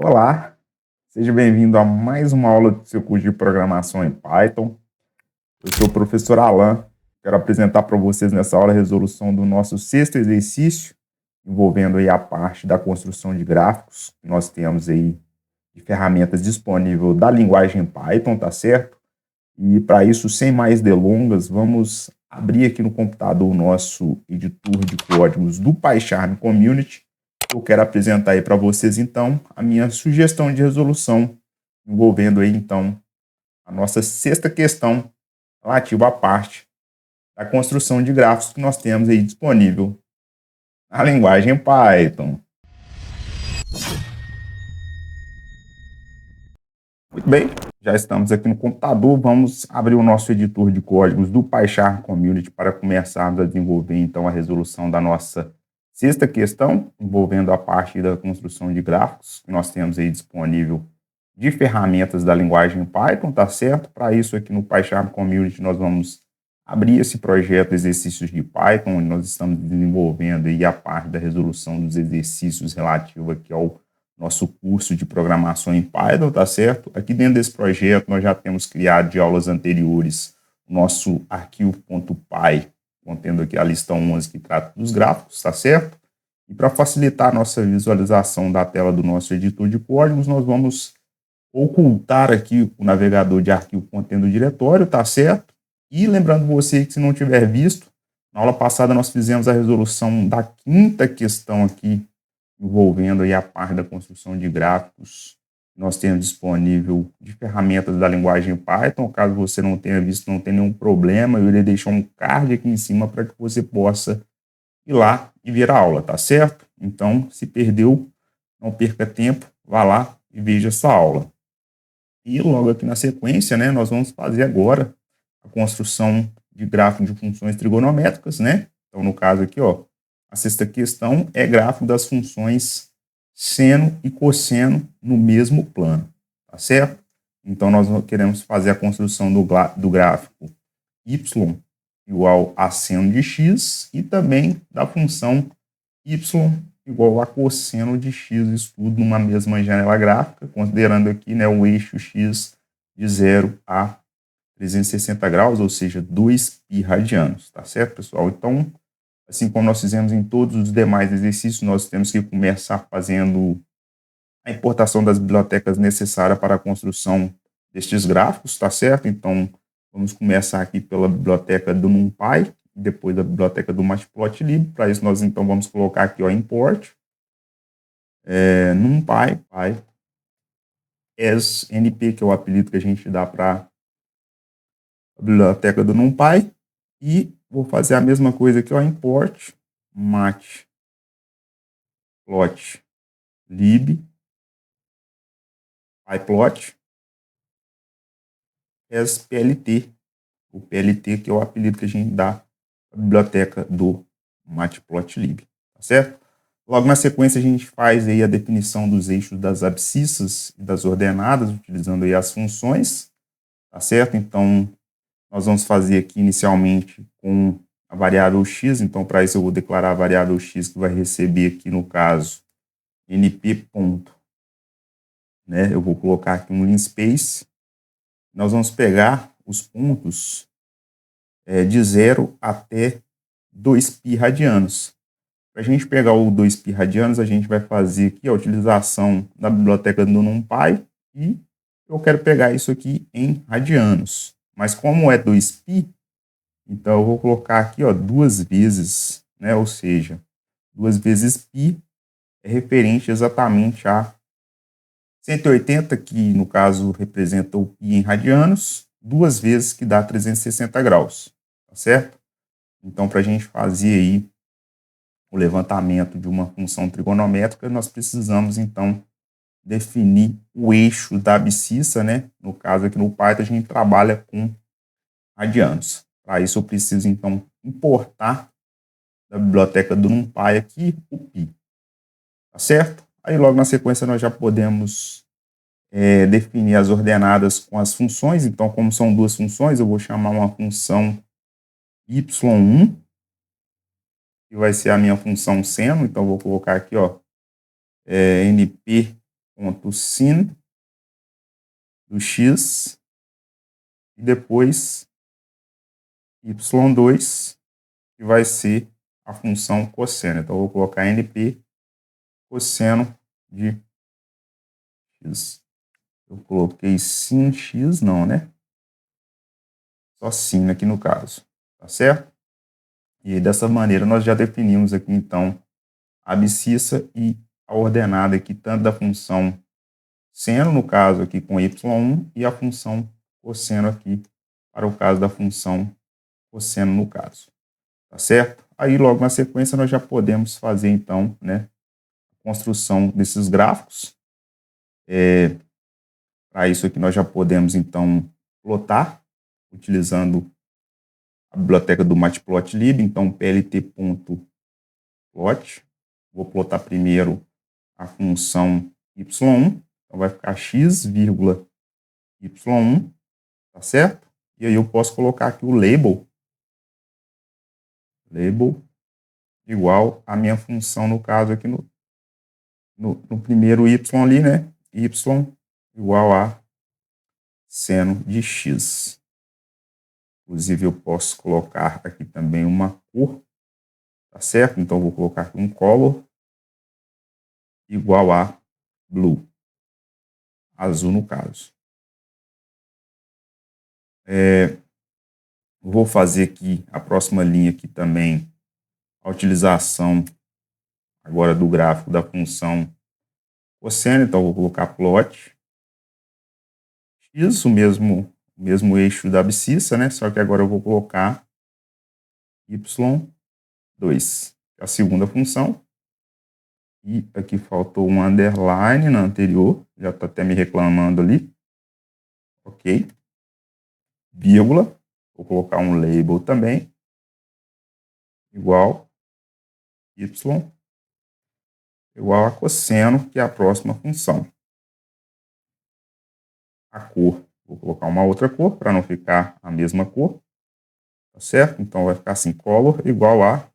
Olá, seja bem-vindo a mais uma aula do seu curso de programação em Python. Eu sou o professor Alan. Quero apresentar para vocês nessa aula a resolução do nosso sexto exercício, envolvendo aí a parte da construção de gráficos que nós temos aí de ferramentas disponíveis da linguagem Python, tá certo? E para isso, sem mais delongas, vamos abrir aqui no computador o nosso editor de códigos do PyCharm Community. Eu quero apresentar aí para vocês, então, a minha sugestão de resolução, envolvendo aí, então, a nossa sexta questão relativa à parte da construção de gráficos que nós temos aí disponível na linguagem Python. Muito bem, já estamos aqui no computador, vamos abrir o nosso editor de códigos do PyCharm Community para começarmos a desenvolver, então, a resolução da nossa sexta questão, envolvendo a parte da construção de gráficos, que nós temos aí disponível de ferramentas da linguagem Python, tá certo? Para isso, aqui no PyCharm Community, nós vamos abrir esse projeto Exercícios de Python, onde nós estamos desenvolvendo aí a parte da resolução dos exercícios relativo aqui ao nosso curso de programação em Python, tá certo? Aqui dentro desse projeto, nós já temos criado de aulas anteriores o nosso arquivo.py, contendo aqui a lista 11 que trata dos gráficos, tá certo? E para facilitar a nossa visualização da tela do nosso editor de códigos, nós vamos ocultar aqui o navegador de arquivo contendo o diretório, tá certo? E lembrando você que se não tiver visto, na aula passada nós fizemos a resolução da quinta questão aqui, envolvendo aí a parte da construção de gráficos. Nós temos disponível de ferramentas da linguagem Python. Caso você não tenha visto, não tem nenhum problema, eu irei deixar um card aqui em cima para que você possa ir lá e ver a aula, tá certo? Então, se perdeu, não perca tempo, vá lá e veja essa aula. E logo aqui na sequência, né, nós vamos fazer agora a construção de gráfico de funções trigonométricas, né? Então, no caso aqui, ó, a sexta questão é gráfico das funções seno e cosseno no mesmo plano, tá certo? Então, nós queremos fazer a construção do gráfico y igual a seno de x e também da função y igual a cosseno de x, isso tudo numa mesma janela gráfica, considerando aqui, né, o eixo x de 0 a 360 graus, ou seja, 2π radianos, tá certo, pessoal? Então, assim como nós fizemos em todos os demais exercícios, nós temos que começar fazendo a importação das bibliotecas necessárias para a construção destes gráficos, tá certo? Então, vamos começar aqui pela biblioteca do NumPy, depois da biblioteca do Matplotlib. Para isso, nós então vamos colocar aqui, ó, import NumPy, as np, que é o apelido que a gente dá para a biblioteca do NumPy, e vou fazer a mesma coisa aqui, ó, import matplotlib pyplot as plt, o plt que é o apelido que a gente dá à biblioteca do Matplotlib, tá certo? Logo na sequência a gente faz aí a definição dos eixos das abscissas e das ordenadas, utilizando aí as funções, tá certo? Então, nós vamos fazer aqui inicialmente com a variável x, então para isso eu vou declarar a variável x que vai receber aqui no caso np ponto, né? Eu vou colocar aqui um linspace. Nós vamos pegar os pontos de 0 até 2π radianos. Para a gente pegar o 2π radianos, a gente vai fazer aqui a utilização da biblioteca do NumPy e eu quero pegar isso aqui em radianos. Mas como é 2π, então eu vou colocar aqui, ó, 2 vezes, né? Ou seja, 2 vezes π é referente exatamente a 180, que no caso representa o π em radianos, 2 vezes que dá 360 graus, tá certo? Então, para a gente fazer aí o levantamento de uma função trigonométrica, nós precisamos, então, definir o eixo da abscissa, né? No caso aqui no Python, a gente trabalha com radianos. Para isso, eu preciso, então, importar da biblioteca do NumPy aqui o π, tá certo? Aí, logo na sequência, nós já podemos definir as ordenadas com as funções. Então, como são duas funções, eu vou chamar uma função y1, que vai ser a minha função seno. Então, vou colocar aqui, ó, np ponto sin do x e depois y2, que vai ser a função cosseno. Então, eu vou colocar NP cosseno de x. Eu coloquei sin x, não, né? Só sin aqui no caso, tá certo? E dessa maneira nós já definimos aqui, então, a abscissa e a ordenada aqui, tanto da função seno, no caso aqui com y1, e a função cosseno aqui, para o caso da função cosseno no caso. Tá certo? Aí, logo na sequência, nós já podemos fazer, então, né, a construção desses gráficos. Para isso aqui, nós já podemos, então, plotar, utilizando a biblioteca do Matplotlib. Então, plt.plot. Vou plotar primeiro a função y1. Então, vai ficar x, y1, tá certo? E aí eu posso colocar aqui o label igual a minha função, no caso aqui no primeiro y ali, né? Y igual a seno de x. Inclusive eu posso colocar aqui também uma cor, tá certo? Então eu vou colocar aqui um color igual a blue, azul no caso. Vou fazer aqui a próxima linha aqui também, a utilização agora do gráfico da função cosseno. Então eu vou colocar plot x, o mesmo eixo da abscissa, né? Só que agora eu vou colocar y2, a segunda função. E aqui faltou um underline na anterior, já está até me reclamando ali. Ok. Vírgula, vou colocar um label também, igual y igual a cosseno, que é a próxima função. A cor, vou colocar uma outra cor, para não ficar a mesma cor, tá certo? Então vai ficar assim, color igual a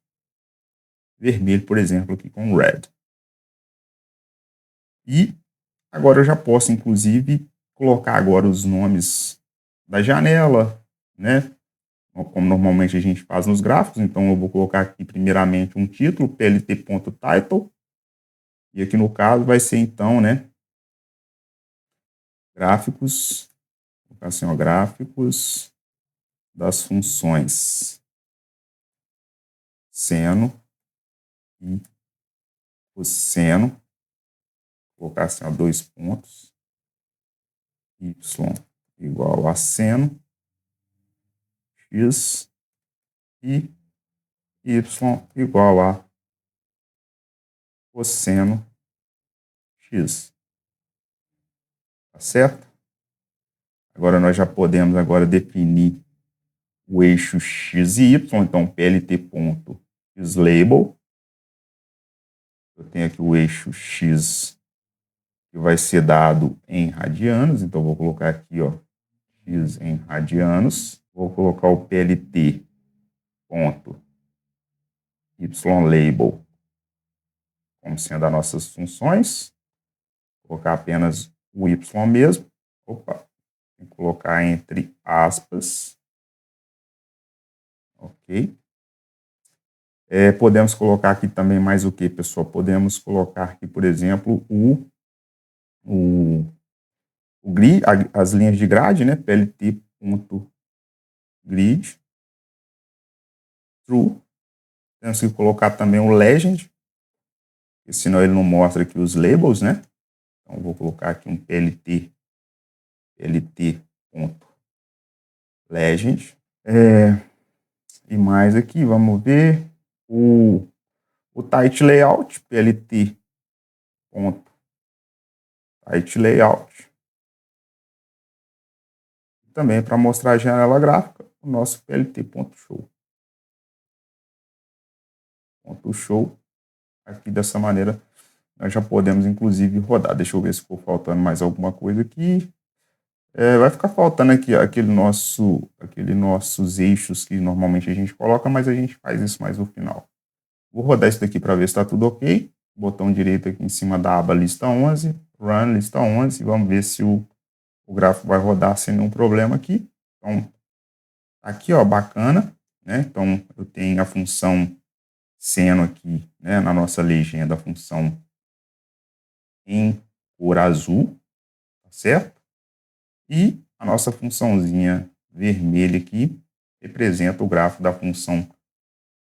vermelho, por exemplo, aqui com red. E agora eu já posso, inclusive, colocar agora os nomes da janela, né? Como normalmente a gente faz nos gráficos. Então eu vou colocar aqui primeiramente um título, plt.title, e aqui no caso vai ser então, né, gráficos, vou colocar assim, ó, gráficos das funções seno e cosseno, vou colocar assim, ó, 2 pontos, y igual a seno x e y igual a cosseno x. Tá certo? Agora nós já podemos agora definir o eixo x e y. Então plt.xlabel. Eu tenho aqui o eixo x, que vai ser dado em radianos. Então vou colocar aqui, ó, x em radianos. Vou colocar o plt.ylabel como sendo as nossas funções. Vou colocar apenas o y mesmo. Opa, tem que colocar entre aspas. Ok. Podemos colocar aqui também mais o que, pessoal? Podemos colocar aqui, por exemplo, o grid, as linhas de grade, né? plt.grid true. Temos que colocar também o legend, porque senão ele não mostra aqui os labels, né? Então eu vou colocar aqui um plt.legend. E mais aqui, vamos ver o title layout, plt.title-layout. Também para mostrar a janela gráfica, o nosso plt.show. .show. Aqui dessa maneira nós já podemos inclusive rodar. Deixa eu ver se ficou faltando mais alguma coisa aqui. Vai ficar faltando aqui aquele nossos eixos que normalmente a gente coloca, mas a gente faz isso mais no final. Vou rodar isso daqui para ver se está tudo ok. Botão direito aqui em cima da aba lista 11. run lista 11, vamos ver se o gráfico vai rodar sem nenhum problema aqui. Então, aqui, ó, bacana, né? Então, eu tenho a função seno aqui, né, na nossa legenda, a função em cor azul, tá certo? E a nossa funçãozinha vermelha aqui representa o gráfico da função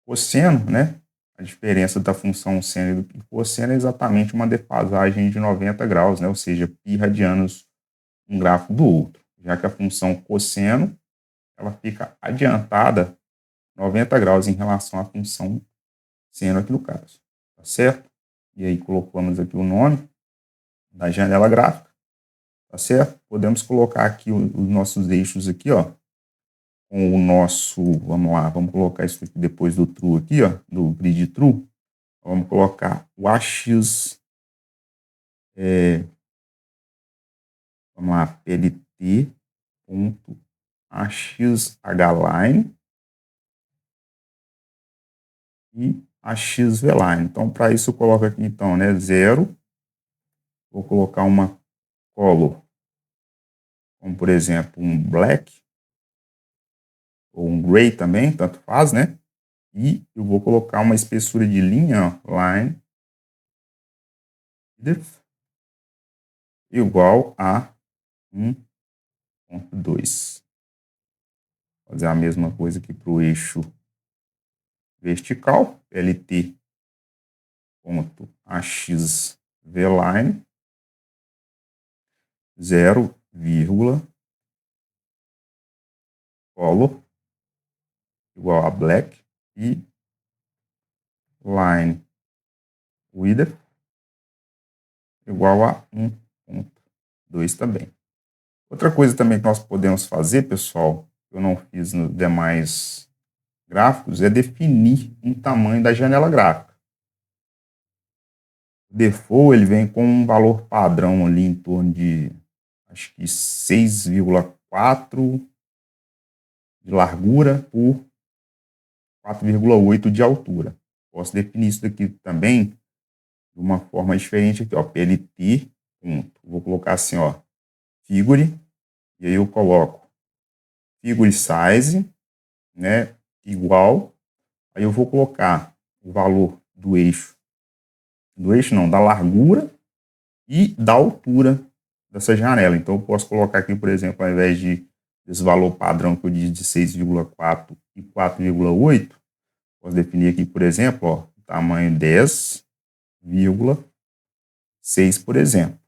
cosseno, né? A diferença da função seno e do cosseno é exatamente uma defasagem de 90 graus, né? Ou seja, π radianos um gráfico do outro, já que a função cosseno ela fica adiantada 90 graus em relação à função seno aqui no caso, tá certo? E aí colocamos aqui o nome da janela gráfica, tá certo? Podemos colocar aqui os nossos eixos aqui, ó, com o nosso, vamos lá, vamos colocar isso aqui depois do true aqui, ó, do grid true, vamos colocar o AX, vamos lá, PLT.AXHline e AXVline. Então, para isso eu coloco aqui, então, né, 0, vou colocar uma color, como por exemplo, um black, ou um gray também, tanto faz, né? E eu vou colocar uma espessura de linha, ó, line width, igual a 1.2. Fazer a mesma coisa aqui para o eixo vertical, LT.AXVline, 0, color, igual a black, e line width, igual a 1.2 também. Outra coisa também que nós podemos fazer, pessoal, que eu não fiz nos demais gráficos, é definir um tamanho da janela gráfica. O default ele vem com um valor padrão ali em torno de, acho que 6,4 de largura por 4,8 de altura. Posso definir isso daqui também de uma forma diferente aqui, ó, PLT, vou colocar assim, ó, figure, e aí eu coloco figure size, né, igual, aí eu vou colocar o valor do eixo não, da largura e da altura dessa janela. Então eu posso colocar aqui, por exemplo, ao invés desse valor padrão que eu disse de 6,4 e 4,8, posso definir aqui, por exemplo, ó, tamanho 10,6, por exemplo,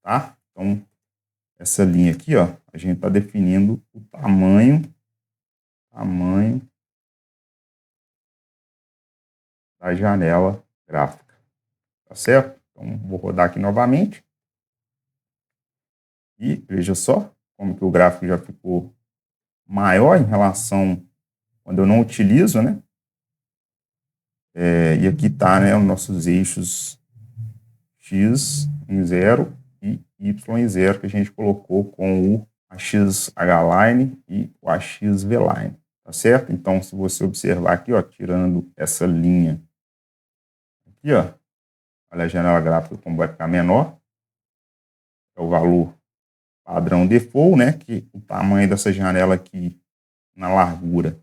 tá? Então, essa linha aqui, ó, a gente está definindo o tamanho da janela gráfica, tá certo? Então, vou rodar aqui novamente. E veja só como que o gráfico já ficou maior em relação quando eu não utilizo, né? E aqui tá, né, os nossos eixos X em 0 e Y em 0 que a gente colocou com o AXH-line e o AXV-line, tá certo? Então, se você observar aqui, ó, tirando essa linha aqui, ó, olha a janela gráfica como vai ficar menor, é o valor padrão default, né, que o tamanho dessa janela aqui na largura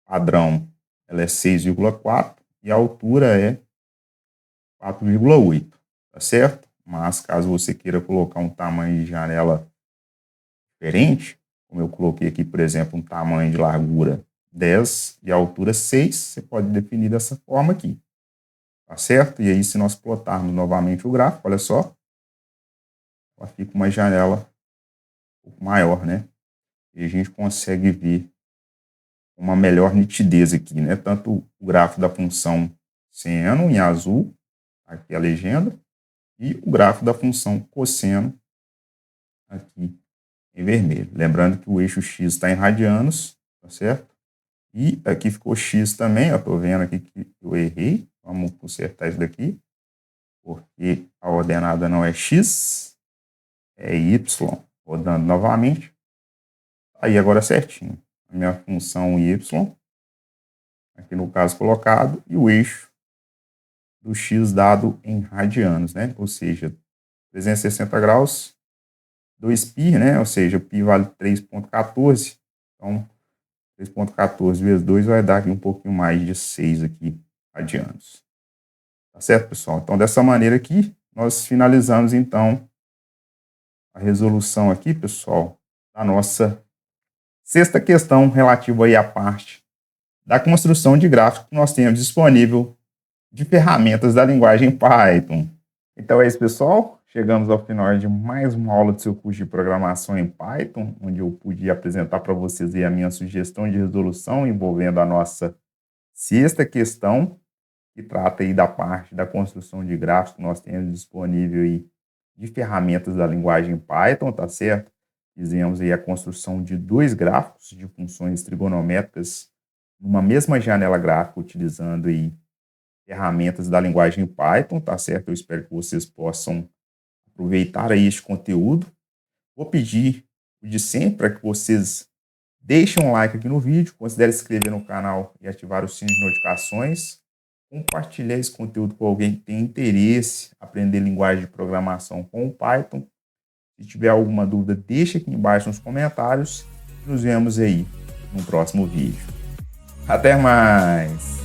padrão, ela é 6,4 e a altura é 4,8, tá certo? Mas caso você queira colocar um tamanho de janela diferente, como eu coloquei aqui, por exemplo, um tamanho de largura 10 e altura 6, você pode definir dessa forma aqui, tá certo? E aí, se nós plotarmos novamente o gráfico, olha só, ela fica uma janela um pouco maior, né? E a gente consegue ver uma melhor nitidez aqui, né? Tanto o gráfico da função seno em azul, aqui a legenda, e o gráfico da função cosseno aqui em vermelho. Lembrando que o eixo X está em radianos, tá certo? E aqui ficou X também, eu estou vendo aqui que eu errei. Vamos consertar isso daqui, porque a ordenada não é X, é Y. Rodando novamente. Aí agora certinho. A minha função Y, aqui no caso colocado, e o eixo do X dado em radianos, né? Ou seja, 360 graus, 2π, né? Ou seja, π vale 3,14. Então, 3,14 vezes 2 vai dar aqui um pouquinho mais de 6 aqui radianos. Tá certo, pessoal? Então, dessa maneira aqui, nós finalizamos, então, a resolução aqui, pessoal, da nossa sexta questão relativa aí à parte da construção de gráfico que nós temos disponível de ferramentas da linguagem Python. Então é isso, pessoal. Chegamos ao final de mais uma aula do seu curso de programação em Python, onde eu pude apresentar para vocês aí a minha sugestão de resolução envolvendo a nossa sexta questão, que trata aí da parte da construção de gráficos que nós temos disponível aí de ferramentas da linguagem Python, tá certo? Fizemos aí a construção de 2 gráficos de funções trigonométricas numa mesma janela gráfica, utilizando aí ferramentas da linguagem Python, tá certo? Eu espero que vocês possam aproveitar aí este conteúdo. Vou pedir o de sempre para que vocês deixem um like aqui no vídeo, considere se inscrever no canal e ativar o sino de notificações, compartilhar esse conteúdo com alguém que tem interesse em aprender linguagem de programação com o Python. Se tiver alguma dúvida, deixa aqui embaixo nos comentários. Nos vemos aí no próximo vídeo. Até mais!